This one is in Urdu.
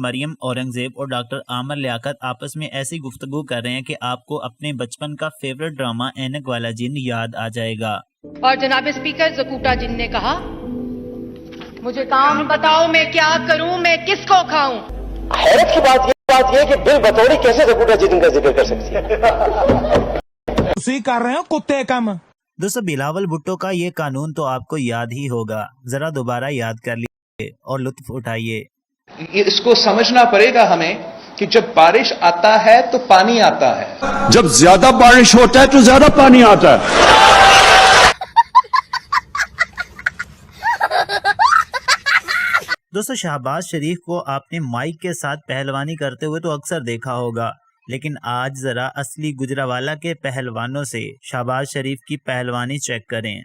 مریم اورنگزیب اور ڈاکٹر عامر لیاقت آپس میں ایسی گفتگو کر رہے ہیں کہ آپ کو اپنے بچپن کا فیورٹ ڈرامہ اینک والا جن یاد آ جائے گا۔ اور جناب اسپیکر زکوٹا جن نے کہا مجھے کام بتاؤ میں کیا کروں، میں کس کو کھاؤں۔ حیرت کی بات یہ کہ بل بطوری کیسے زکوٹا جن کا ذکر کر سکتی ہے؟ اسی کر رہے ہو کتے کم۔ دوستو بلاول بھٹو کا یہ قانون تو آپ کو یاد ہی ہوگا، ذرا دوبارہ یاد کر لیجیے اور لطف اٹھائیے۔ اس کو سمجھنا پڑے گا ہمیں کہ جب بارش آتا ہے تو پانی آتا ہے، جب زیادہ بارش ہوتا ہے تو زیادہ پانی آتا ہے۔ دوستو شہباز شریف کو آپ نے مائک کے ساتھ پہلوانی کرتے ہوئے تو اکثر دیکھا ہوگا، لیکن آج ذرا اصلی گجراوالا کے پہلوانوں سے شہباز شریف کی پہلوانی چیک کریں۔